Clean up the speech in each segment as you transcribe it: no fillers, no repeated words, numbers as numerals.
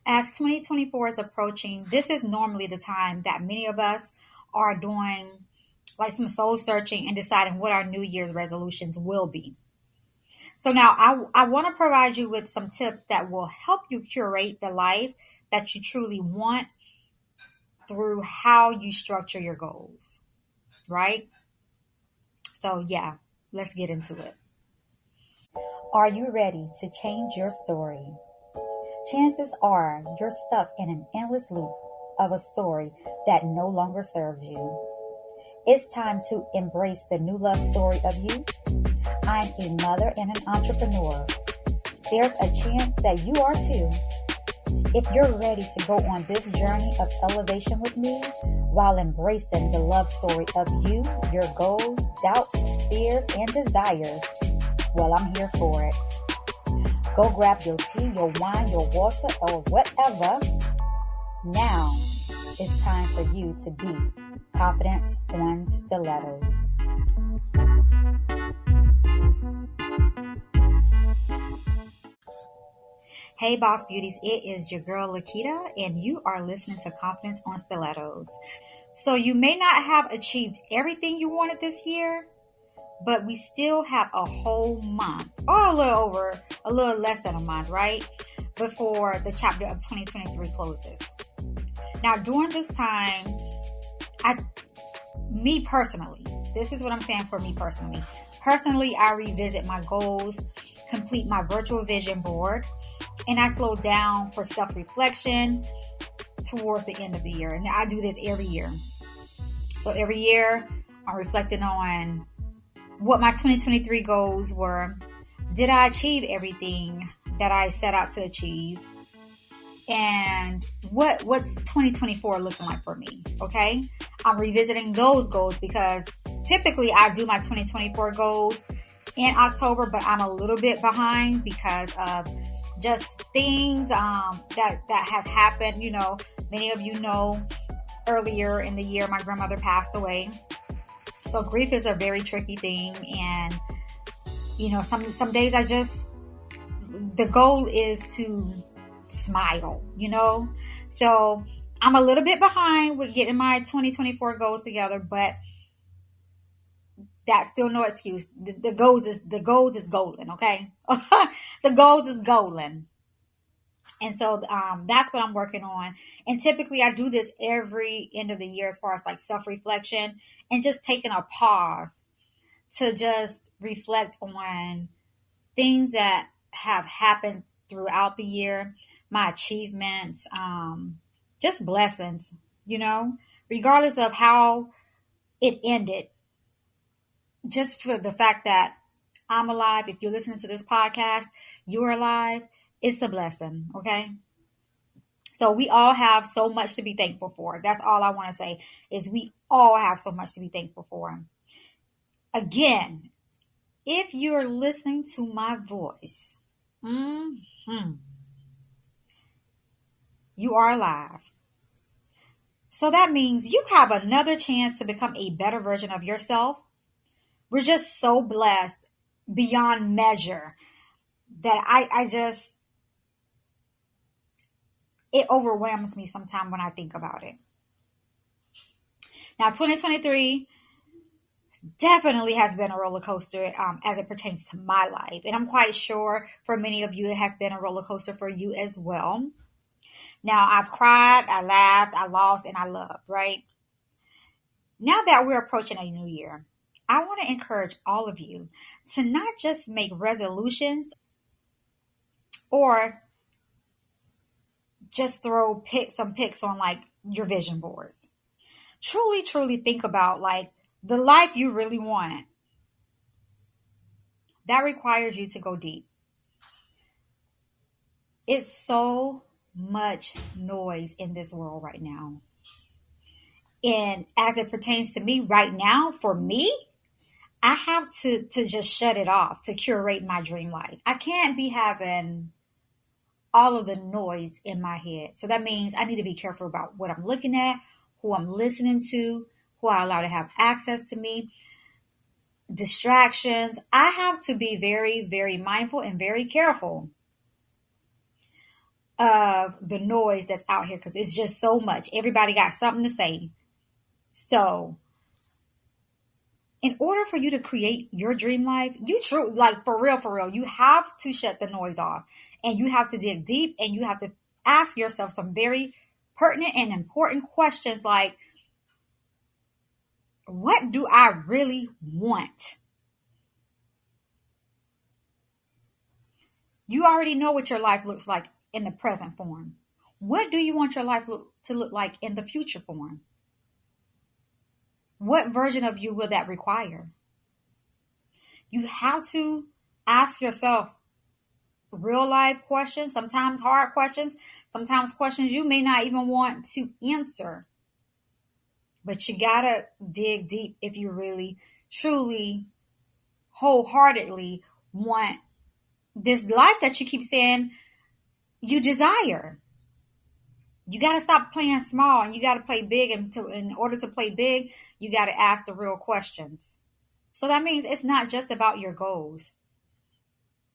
As 2024 is approaching, this is normally the time that many of us are doing like some soul searching and deciding what our New Year's resolutions will be. So now I want to provide you with some tips that will help you curate the life that you truly want through how you structure your goals, right? So yeah, let's get into it. Are you ready to change your story? Chances are you're stuck in an endless loop of a story that no longer serves you. It's time to embrace the new love story of you. I'm a mother and an entrepreneur. There's a chance that you are too. If you're ready to go on this journey of elevation with me while embracing the love story of you, your goals, doubts, fears, and desires, well, I'm here for it. Go grab your tea, your wine, your water, or whatever. Now it's time for you to be Confidence on Stilettos. Hey, Boss Beauties, it is your girl Lakita, and you are listening to Confidence on Stilettos. So you may not have achieved everything you wanted this year, but we still have a whole month, or a little less than a month, right? Before the chapter of 2023 closes. Now, during this time, me personally, this is what I'm saying for me personally. Personally, I revisit my goals, complete my virtual vision board, and I slow down for self-reflection towards the end of the year. And I do this every year. So every year, I'm reflecting on what my 2023 goals were. Did I achieve everything that I set out to achieve? And what's 2024 looking like for me? Okay. I'm revisiting those goals because typically I do my 2024 goals in October, but I'm a little bit behind because of just things that has happened. You know, many of you know earlier in the year, my grandmother passed away. So grief is a very tricky thing. And, you know, some days the goal is to smile, you know? So I'm a little bit behind with getting my 2024 goals together, but that's still no excuse. The goals is golden, okay? The goals is golden. And so that's what I'm working on. And typically I do this every end of the year as far as like self-reflection and just taking a pause to just reflect on things that have happened throughout the year, my achievements, just blessings, you know, regardless of how it ended. Just for the fact that I'm alive, if you're listening to this podcast, you're alive, it's a blessing, okay? So we all have so much to be thankful for. That's all I want to say is we all have so much to be thankful for. Again, if you're listening to my voice, you are alive. So that means you have another chance to become a better version of yourself. We're just so blessed beyond measure that it overwhelms me sometimes when I think about it. Now, 2023 definitely has been a roller coaster as it pertains to my life. And I'm quite sure for many of you, it has been a roller coaster for you as well. Now, I've cried, I laughed, I lost, and I loved, right? Now that we're approaching a new year, I want to encourage all of you to not just make resolutions or just throw some pics on like your vision boards. Truly, truly think about like the life you really want. That requires you to go deep. It's so much noise in this world right now. And as it pertains to me right now, for me, I have to just shut it off to curate my dream life. I can't be having all of the noise in my head. So that means I need to be careful about what I'm looking at, who I'm listening to, who I allow to have access to me, distractions. I have to be very, very mindful and very careful. of the noise that's out here because it's just so much. Everybody got something to say. So, in order for you to create your dream life, you true like for real, you have to shut the noise off and you have to dig deep and you have to ask yourself some very pertinent and important questions like, what do I really want? You already know what your life looks like in the present form. What do you want your life to look like in the future form? What version of you will that require? You have to ask yourself real life questions, sometimes hard questions, sometimes questions you may not even want to answer. But you gotta dig deep if you really, truly, wholeheartedly want this life that you keep saying you desire. You got to stop playing small and you got to play big. And in order to play big, you got to ask the real questions. So that means it's not just about your goals.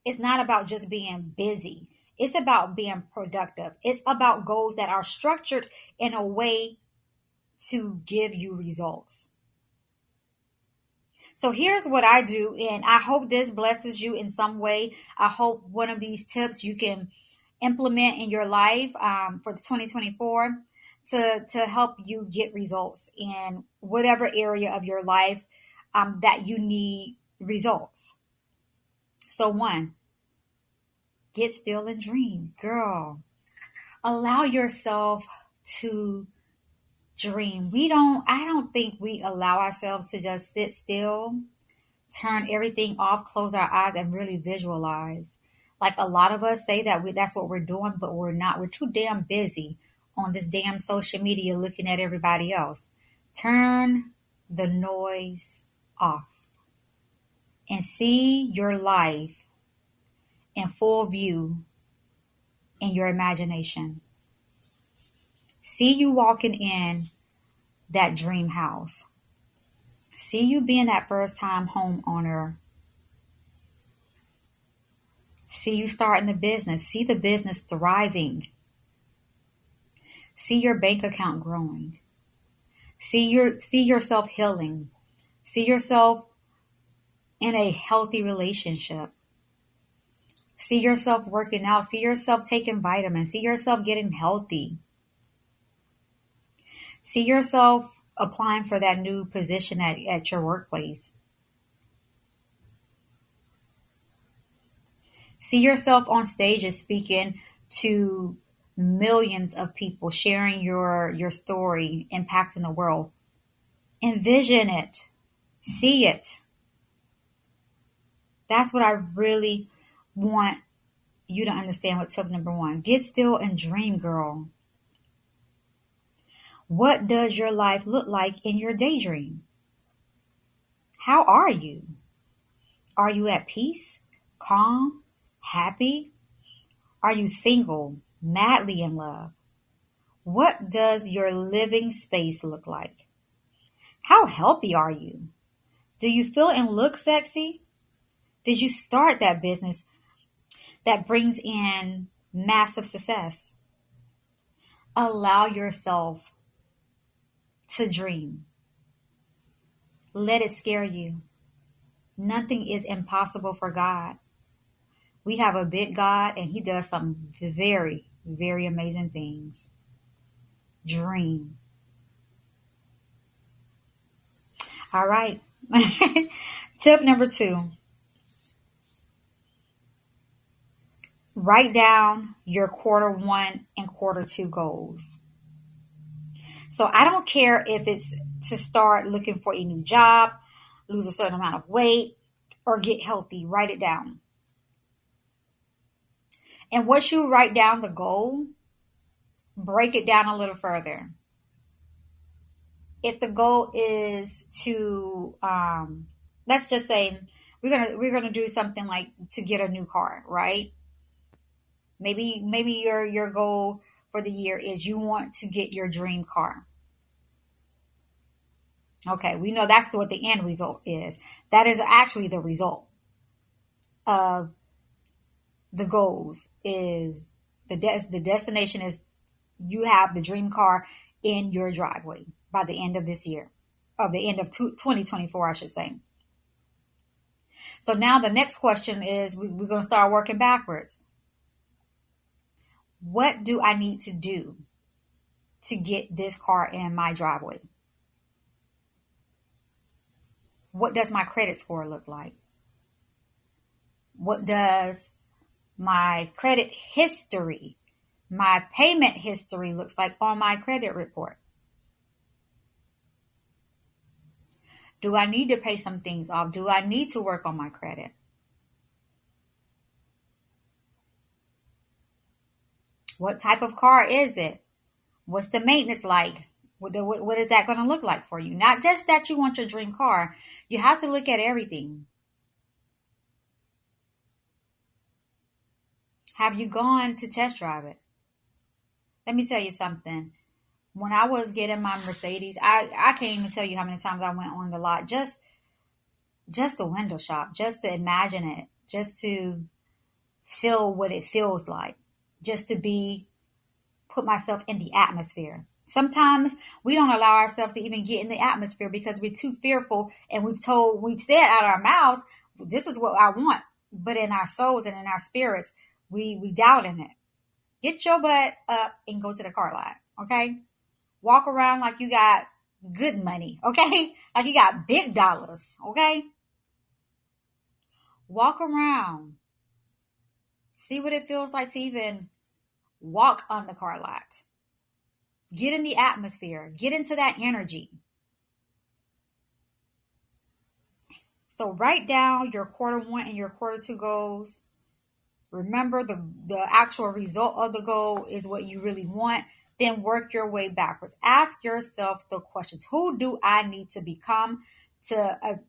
It's not about just being busy. It's about being productive. It's about goals that are structured in a way to give you results. So here's what I do, and I hope this blesses you in some way. I hope one of these tips you can implement in your life for 2024 to help you get results in whatever area of your life that you need results. So one, get still and dream, girl. Allow yourself to dream. I don't think we allow ourselves to just sit still, turn everything off, close our eyes, and really visualize. Like a lot of us say that that's what we're doing, but we're not. We're too damn busy on this damn social media looking at everybody else. Turn the noise off and see your life in full view in your imagination. See you walking in that dream house. See you being that first time homeowner. See you starting the business. See the business thriving. See your bank account growing. See yourself healing. See yourself in a healthy relationship. See yourself working out. See yourself taking vitamins. See yourself getting healthy. See yourself applying for that new position at your workplace. See yourself on stages speaking to millions of people, sharing your story, impacting the world. Envision it. See it. That's what I really want you to understand with tip number one. Get still and dream, girl. What does your life look like in your daydream? How are you? Are you at peace, calm, happy? Are you single, madly in love? What does your living space look like? How healthy are you? Do you feel and look sexy? Did you start that business that brings in massive success? Allow yourself to dream. Let it scare you. Nothing is impossible for God. We have a big God and he does some very, very amazing things. Dream. All right. Tip number two. Write down your quarter one and quarter two goals. So I don't care if it's to start looking for a new job, lose a certain amount of weight, or get healthy. Write it down. And once you write down the goal, break it down a little further. If the goal is to, let's just say we're gonna do something like to get a new car, right? Maybe your goal for the year is you want to get your dream car. Okay, we know that's what the end result is. That is actually the result of the goals is The destination is you have the dream car in your driveway by the end of this year, of the end of 2024, I should say. So now the next question is we're going to start working backwards. What do I need to do to get this car in my driveway? What does my credit score look like? What does my credit history, my payment history looks like on my credit report? Do I need to pay some things off? Do I need to work on my credit? What type of car is it? What's the maintenance like? What is that going to look like for you? Not just that you want your dream car. You have to look at everything. Have you gone to test drive it? Let me tell you something. When I was getting my Mercedes, I can't even tell you how many times I went on the lot just to window shop, just to imagine it, just to feel what it feels like, just to put myself in the atmosphere. Sometimes we don't allow ourselves to even get in the atmosphere because we're too fearful, and we've said out of our mouths, this is what I want. But in our souls and in our spirits, we doubt in it. Get your butt up and go to the car lot. Okay. Walk around like you got good money. Okay. Like you got big dollars. Okay. Walk around. See what it feels like to even walk on the car lot. Get in the atmosphere. Get into that energy. So write down your quarter one and your quarter two goals. Remember the actual result of the goal is what you really want. Then work your way backwards. Ask yourself the questions. Who do I need to become to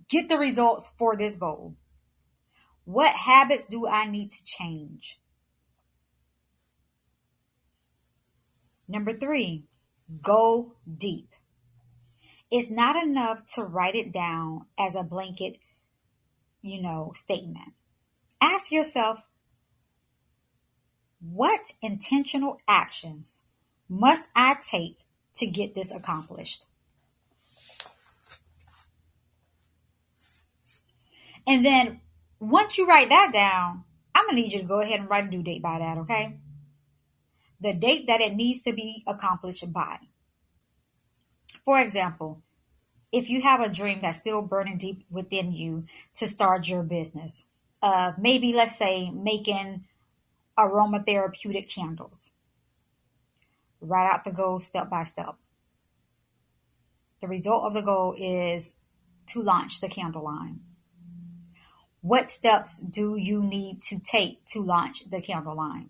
get the results for this goal? What habits do I need to change? Number 3, go deep. It's not enough to write it down as a blanket, statement. Ask yourself, what intentional actions must I take to get this accomplished? And then once you write that down, I'm going to need you to go ahead and write a due date by that, okay? The date that it needs to be accomplished by. For example, if you have a dream that's still burning deep within you to start your business, maybe let's say making aromatherapeutic candles, write out the goal step by step. The result of the goal is to launch the candle line. What steps do you need to take to launch the candle line?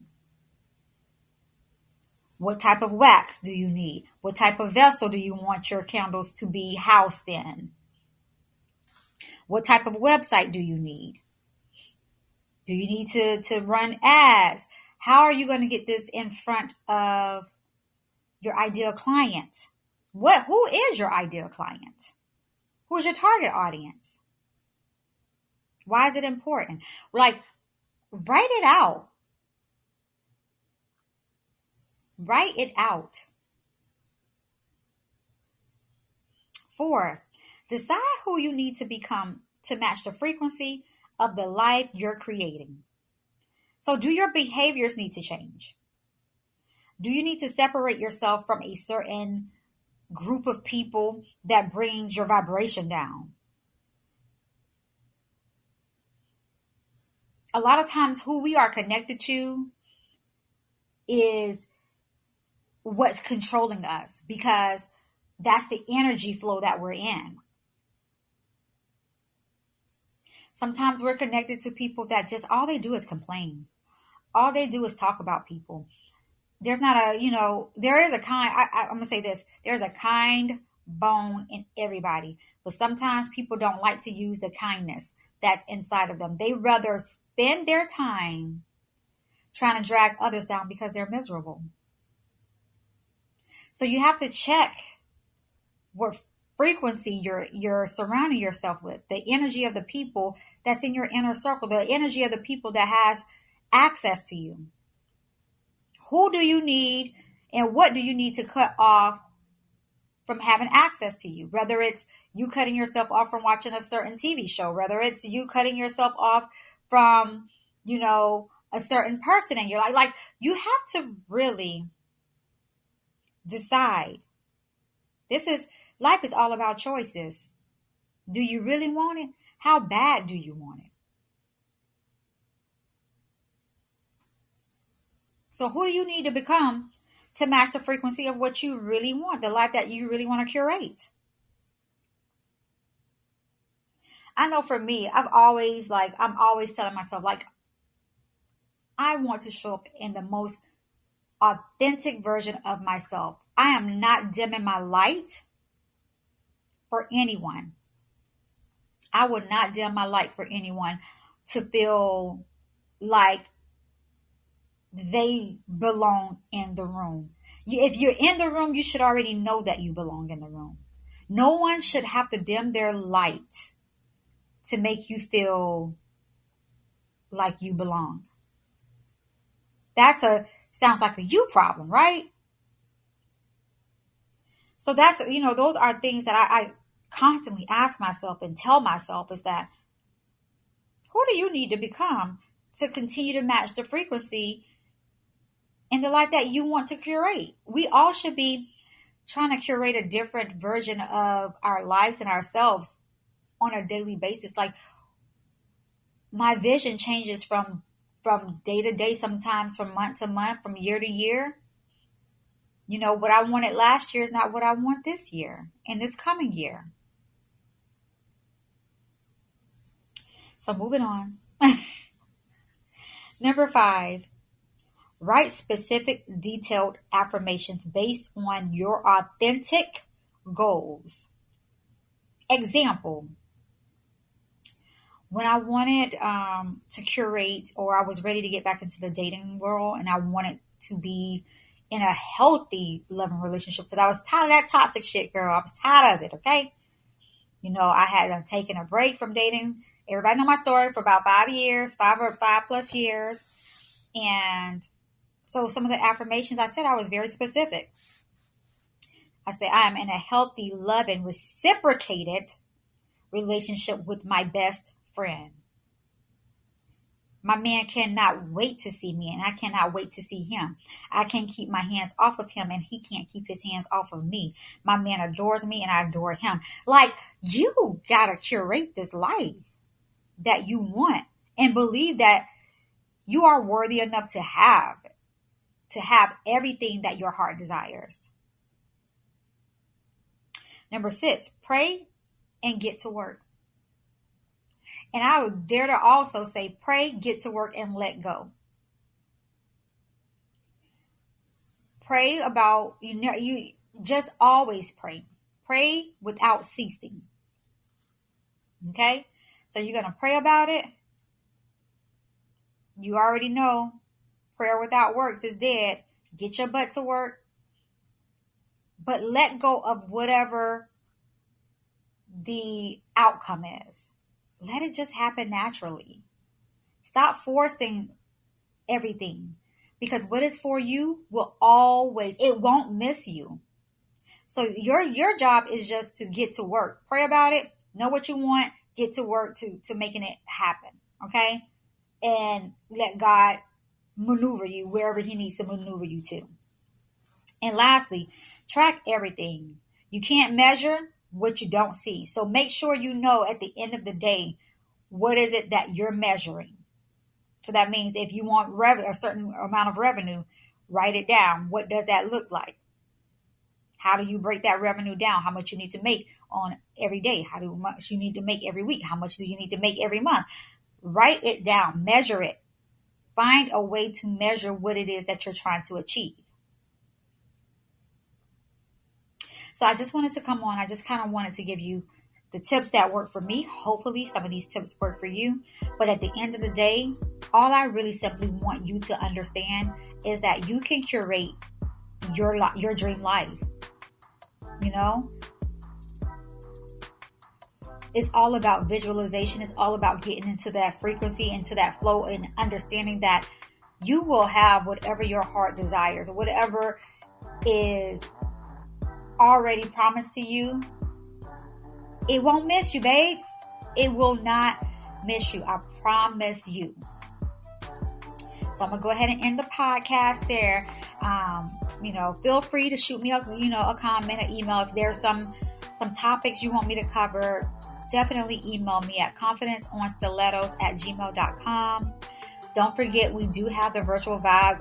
What type of wax do you need? What type of vessel do you want your candles to be housed in? What type of website do you need? Do you need to run ads? How are you going to get this in front of your ideal client? Who is your ideal client? Who is your target audience? Why is it important? Like, write it out. Write it out. 4, decide who you need to become to match the frequency of the life you're creating. So do your behaviors need to change? Do you need to separate yourself from a certain group of people that brings your vibration down? A lot of times who we are connected to is what's controlling us because that's the energy flow that we're in. Sometimes we're connected to people that just all they do is complain. All they do is talk about people. There's not there is a I'm going to say this. There's a kind bone in everybody. But sometimes people don't like to use the kindness that's inside of them. They rather spend their time trying to drag others down because they're miserable. So you have to check what frequency you're surrounding yourself with, the energy of the people that's in your inner circle, the energy of the people that has access to you? Who do you need and what do you need to cut off from having access to you? Whether it's you cutting yourself off from watching a certain TV show, whether it's you cutting yourself off from, a certain person in your life. Like, you have to really decide. Life is all about choices. Do you really want it? How bad do you want it? So who do you need to become to match the frequency of what you really want, the life that you really want to curate? I know for me, I'm always telling myself, like, I want to show up in the most authentic version of myself. I am not dimming my light for anyone. I would not dim my light for anyone to feel like they belong in the room. If you're in the room, you should already know that you belong in the room. No one should have to dim their light to make you feel like you belong. Sounds like a you problem, right? So those are things that I constantly ask myself and tell myself, is that who do you need to become to continue to match the frequency in the life that you want to curate? We all should be trying to curate a different version of our lives and ourselves on a daily basis. Like, my vision changes from day to day, sometimes from month to month, from year to year. What I wanted last year is not what I want this year and this coming year. So moving on. Number 5, write specific, detailed affirmations based on your authentic goals. Example, when I wanted to curate, or I was ready to get back into the dating world, and I wanted to be in a healthy, loving relationship, because I was tired of that toxic shit, girl. I was tired of it, okay? I had taken a break from dating. Everybody know my story, for about 5 years, 5+ years. And so some of the affirmations I said, I was very specific. I said, I am in a healthy, loving, reciprocated relationship with my best friend. My man cannot wait to see me, and I cannot wait to see him. I can't keep my hands off of him, and he can't keep his hands off of me. My man adores me, and I adore him. Like, you gotta curate this life that you want, and believe that you are worthy enough to have everything that your heart desires. Number 6, pray and get to work. And I would dare to also say, pray, get to work, and let go. Pray about, you just always pray. Pray without ceasing. Okay? So you're going to pray about it. You already know prayer without works is dead. Get your butt to work. But let go of whatever the outcome is. Let it just happen naturally. Stop forcing everything, because what is for you it won't miss you. So your job is just to get to work. Pray about it. Know what you want. Get to work to making it happen. Okay? And let God maneuver you wherever he needs to maneuver you to. And lastly, track everything. You can't measure what you don't see. So make sure you know at the end of the day, what is it that you're measuring? So that means if you want a certain amount of revenue, write it down. What does that look like? How do you break that revenue down? How much you need to make on every day? How much you need to make every week? How much do you need to make every month? Write it down. Measure it. Find a way to measure what it is that you're trying to achieve. So I just wanted to come on. I just kind of wanted to give you the tips that work for me. Hopefully some of these tips work for you. But at the end of the day, all I really simply want you to understand is that you can curate your dream life. It's all about visualization. It's all about getting into that frequency, into that flow, and understanding that you will have whatever your heart desires, whatever is already promised to you. It won't miss you, babes. It will not miss you. I promise you. So I'm going to go ahead and end the podcast there. Feel free to shoot me a comment or email if there's some topics you want me to cover. Definitely email me at confidenceonstilettos@gmail.com. Don't forget, we do have the virtual vibe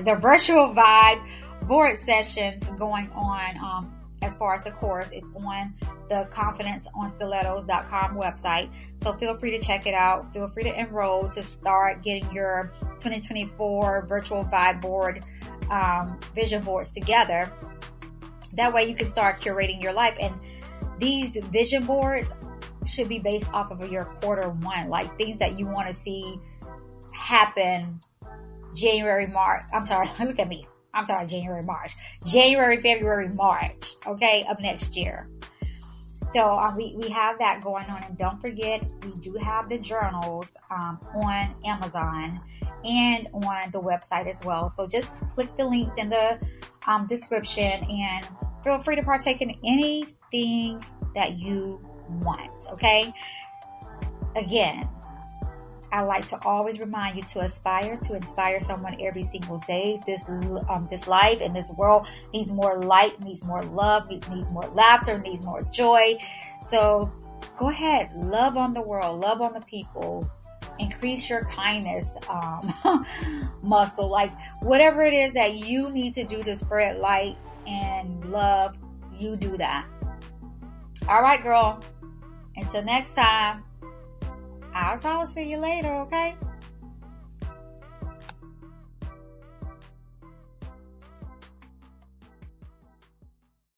the virtual vibe board sessions going on. As far as the course, it's on the confidenceonstilettos.com website. So feel free to check it out. Feel free to enroll to start getting your 2024 virtual vibe board vision boards together. That way you can start curating your life. And these vision boards should be based off of your quarter one, like things that you want to see happen January, February, March, okay, of next year. So we have that going on. And don't forget, we do have the journals on Amazon and on the website as well. So just click the links in the description and feel free to partake in anything that you want, okay? Again, I like to always remind you to inspire someone every single day. This life and this world needs more light, needs more love, needs more laughter, needs more joy. So go ahead, love on the world, love on the people, increase your kindness muscle. Like whatever it is that you need to do to spread light and love, you do that. All right, girl. Until next time. I'll talk to you later, okay?